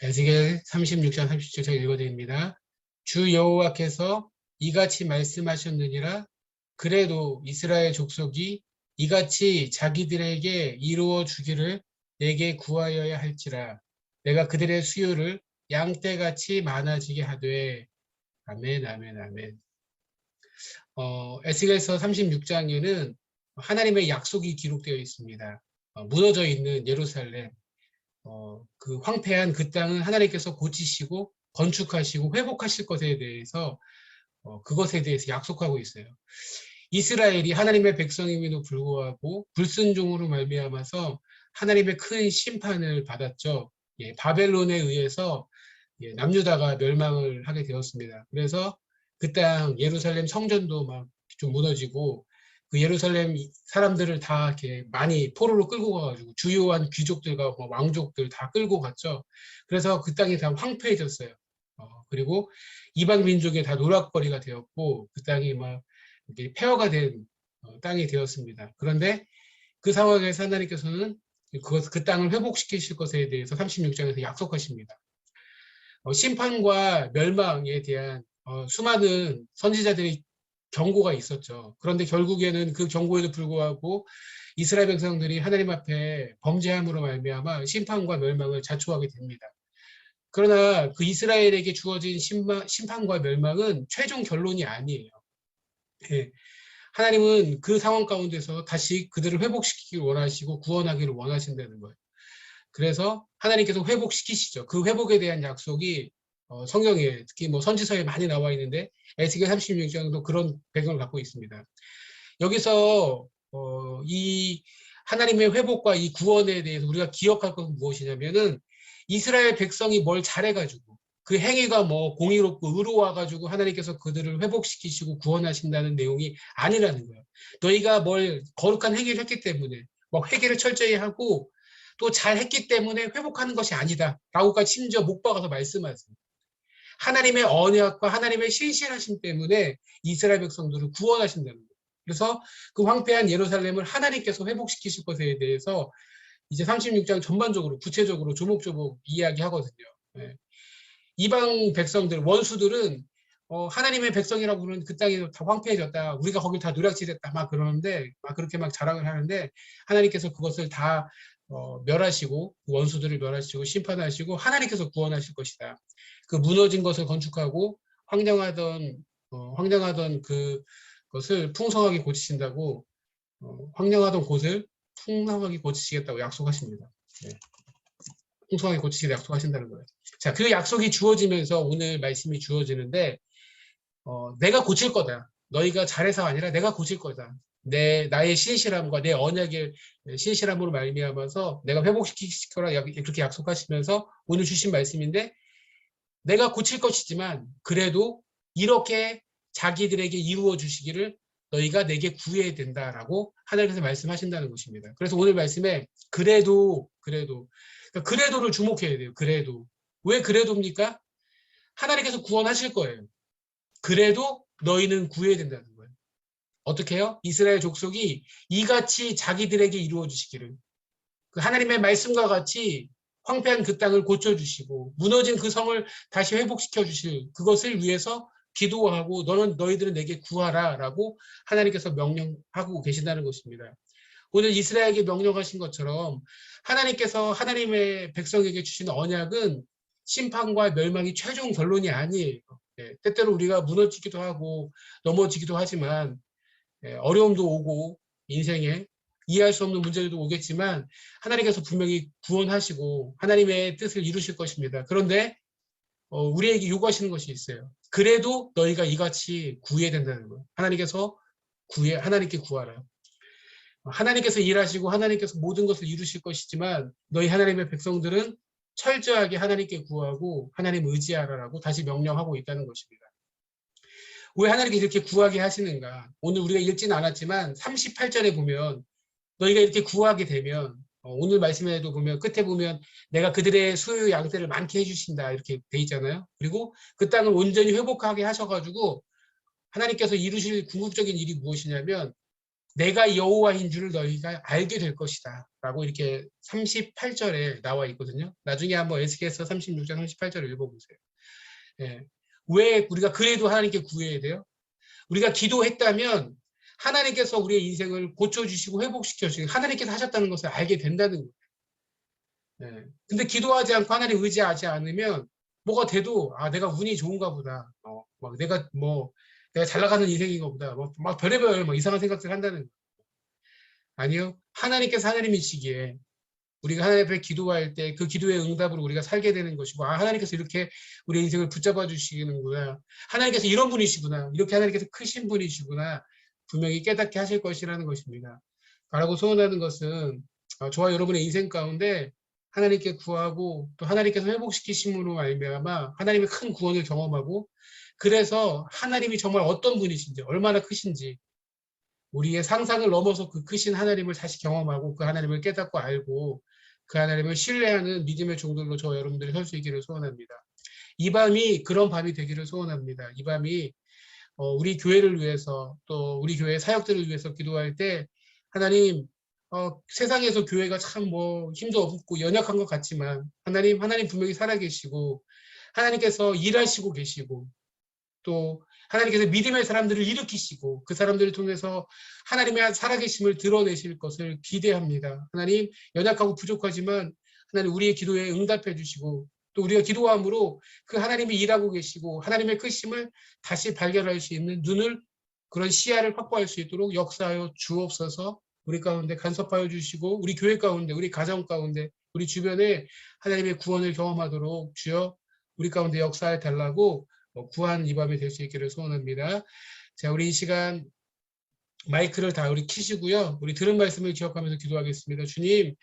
에스겔 36장 37절 읽어드립니다. 주 여호와께서 이같이 말씀하셨느니라. 그래도 이스라엘 족속이 이같이 자기들에게 이루어 주기를 내게 구하여야 할지라. 내가 그들의 수요를 양떼같이 많아지게 하되. 아멘, 아멘, 아멘. 에스겔서 36장에는 하나님의 약속이 기록되어 있습니다. 무너져 있는 예루살렘, 그 황폐한 그 땅은 하나님께서 고치시고 건축하시고 회복하실 것에 대해서 그것에 대해서 약속하고 있어요. 이스라엘이 하나님의 백성임에도 불구하고 불순종으로 말미암아서 하나님의 큰 심판을 받았죠. 예, 바벨론에 의해서 남유다가 멸망을 하게 되었습니다. 그래서 그 땅 예루살렘 성전도 막 좀 무너지고 그 예루살렘 사람들을 다 이렇게 많이 포로로 끌고 가가지고 주요한 귀족들과 뭐 왕족들 다 끌고 갔죠. 그래서 그 땅이 다 황폐해졌어요. 그리고 이방 민족에 다 노락거리가 되었고 그 땅이 막 이렇게 폐허가 된 땅이 되었습니다. 그런데 그 상황에서 하나님께서는 그 땅을 회복시키실 것에 대해서 36장에서 약속하십니다. 심판과 멸망에 대한 수많은 선지자들의 경고가 있었죠. 그런데 결국에는 그 경고에도 불구하고 이스라엘 백성들이 하나님 앞에 범죄함으로 말미암아 심판과 멸망을 자초하게 됩니다. 그러나 그 이스라엘에게 주어진 심판과 멸망은 최종 결론이 아니에요. 예. 하나님은 그 상황 가운데서 다시 그들을 회복시키기를 원하시고 구원하기를 원하신다는 거예요. 그래서 하나님께서 회복시키시죠. 그 회복에 대한 약속이 성경에 특히 뭐 선지서에 많이 나와 있는데 에스겔 36장도 그런 배경을 갖고 있습니다. 여기서 이 하나님의 회복과 이 구원에 대해서 우리가 기억할 것은 무엇이냐면은 이스라엘 백성이 뭘 잘해가지고 그 행위가 뭐 공의롭고 의로워가지고 하나님께서 그들을 회복시키시고 구원하신다는 내용이 아니라는 거예요. 너희가 뭘 거룩한 행위를 했기 때문에 뭐 회개를 철저히 하고 또 잘했기 때문에 회복하는 것이 아니다 라고까지 심지어 못 박아서 말씀하세요. 하나님의 언약과 하나님의 신실하심 때문에 이스라엘 백성들을 구원하신다는 거예요. 그래서 그 황폐한 예루살렘을 하나님께서 회복시키실 것에 대해서 이제 36장 전반적으로 구체적으로 조목조목 이야기하거든요. 네. 이방 백성들, 원수들은 하나님의 백성이라고 그러는 그 땅이 다 황폐해졌다. 우리가 거길 다 노략질했다. 막 그러는데 막 그렇게 막 자랑을 하는데 하나님께서 그것을 다 멸하시고 원수들을 멸하시고 심판하시고 하나님께서 구원하실 것이다. 그 무너진 것을 건축하고 황량하던 그것을 풍성하게 고치신다고 황량하던 곳을 풍성하게 고치시겠다고 약속하십니다. 네. 풍성하게 고치시겠다고 약속하신다는 거예요. 자, 그 약속이 주어지면서 오늘 말씀이 주어지는데 내가 고칠 거다. 너희가 잘해서가 아니라 내가 고칠 거다. 나의 신실함과 내 언약의 신실함으로 말미암아서 내가 회복시켜라 그렇게 약속하시면서 오늘 주신 말씀인데 내가 고칠 것이지만 그래도 이렇게 자기들에게 이루어 주시기를 너희가 내게 구해야 된다라고 하나님께서 말씀하신다는 것입니다. 그래서 오늘 말씀에 그래도 그러니까 그래도를 주목해야 돼요. 그래도 왜 그래도입니까? 하나님께서 구원하실 거예요. 그래도 너희는 구해야 된다는 거예요. 어떻게 해요? 이스라엘 족속이 이같이 자기들에게 이루어 주시기를 그 하나님의 말씀과 같이 황폐한 그 땅을 고쳐주시고 무너진 그 성을 다시 회복시켜 주실 그것을 위해서 기도하고 너희들은 내게 구하라 라고 하나님께서 명령하고 계신다는 것입니다. 오늘 이스라엘에게 명령하신 것처럼 하나님께서 하나님의 백성에게 주신 언약은 심판과 멸망이 최종 결론이 아니에요. 때때로 우리가 무너지기도 하고 넘어지기도 하지만 어려움도 오고 인생에 이해할 수 없는 문제들도 오겠지만 하나님께서 분명히 구원하시고 하나님의 뜻을 이루실 것입니다. 그런데 우리에게 요구하시는 것이 있어요. 그래도 너희가 이같이 구해야 된다는 거예요. 하나님께 구하라. 하나님께서 일하시고 하나님께서 모든 것을 이루실 것이지만 너희 하나님의 백성들은 철저하게 하나님께 구하고 하나님 의지하라라고 다시 명령하고 있다는 것입니다. 왜 하나님께 이렇게 구하게 하시는가? 오늘 우리가 읽지는 않았지만 38절에 보면 너희가 이렇게 구하게 되면 오늘 말씀에도 보면 끝에 보면 내가 그들의 수요 양떼를 많게 해주신다 이렇게 돼 있잖아요. 그리고 그 땅을 온전히 회복하게 하셔가지고 하나님께서 이루실 궁극적인 일이 무엇이냐면 내가 여호와인 줄을 너희가 알게 될 것이다. 라고 이렇게 38절에 나와 있거든요. 나중에 한번 에스겔서 36장 38절을 읽어보세요. 예. 왜 우리가 그래도 하나님께 구해야 돼요? 우리가 기도했다면 하나님께서 우리의 인생을 고쳐주시고 회복시켜주시고 하나님께서 하셨다는 것을 알게 된다는 거예요. 예. 근데 기도하지 않고 하나님 의지하지 않으면 뭐가 돼도 아 내가 운이 좋은가 보다. 막 내가 잘 나가는 인생인가 보다. 막 별의별 이상한 생각들 한다는 거예요. 아니요. 하나님께서 하나님이시기에 우리가 하나님 앞에 기도할 때 그 기도의 응답으로 우리가 살게 되는 것이고 아 하나님께서 이렇게 우리 인생을 붙잡아 주시는구나. 하나님께서 이런 분이시구나. 이렇게 하나님께서 크신 분이시구나. 분명히 깨닫게 하실 것이라는 것입니다. 바라고 소원하는 것은 저와 여러분의 인생 가운데 하나님께 구하고 또 하나님께서 회복시키심으로 말미암아 하나님의 큰 구원을 경험하고 그래서 하나님이 정말 어떤 분이신지 얼마나 크신지 우리의 상상을 넘어서 그 크신 하나님을 다시 경험하고 그 하나님을 깨닫고 알고 그 하나님을 신뢰하는 믿음의 종들로 저와 여러분들이 설 수 있기를 소원합니다. 이 밤이 그런 밤이 되기를 소원합니다. 이 밤이 우리 교회를 위해서 또 우리 교회 사역들을 위해서 기도할 때 하나님 세상에서 교회가 참 힘도 없고 연약한 것 같지만 하나님 분명히 살아계시고 하나님께서 일하시고 계시고 또 하나님께서 믿음의 사람들을 일으키시고 그 사람들을 통해서 하나님의 살아계심을 드러내실 것을 기대합니다. 하나님 연약하고 부족하지만 하나님 우리의 기도에 응답해 주시고 또 우리가 기도함으로 그 하나님이 일하고 계시고 하나님의 크심을 다시 발견할 수 있는 눈을 그런 시야를 확보할 수 있도록 역사하여 주옵소서. 우리 가운데 간섭하여 주시고 우리 교회 가운데 우리 가정 가운데 우리 주변에 하나님의 구원을 경험하도록 주여 우리 가운데 역사해 달라고 구한 이 밤이 될 수 있기를 소원합니다. 자, 우리 이 시간 마이크를 다 우리 키시고요. 우리 들은 말씀을 기억하면서 기도하겠습니다. 주님,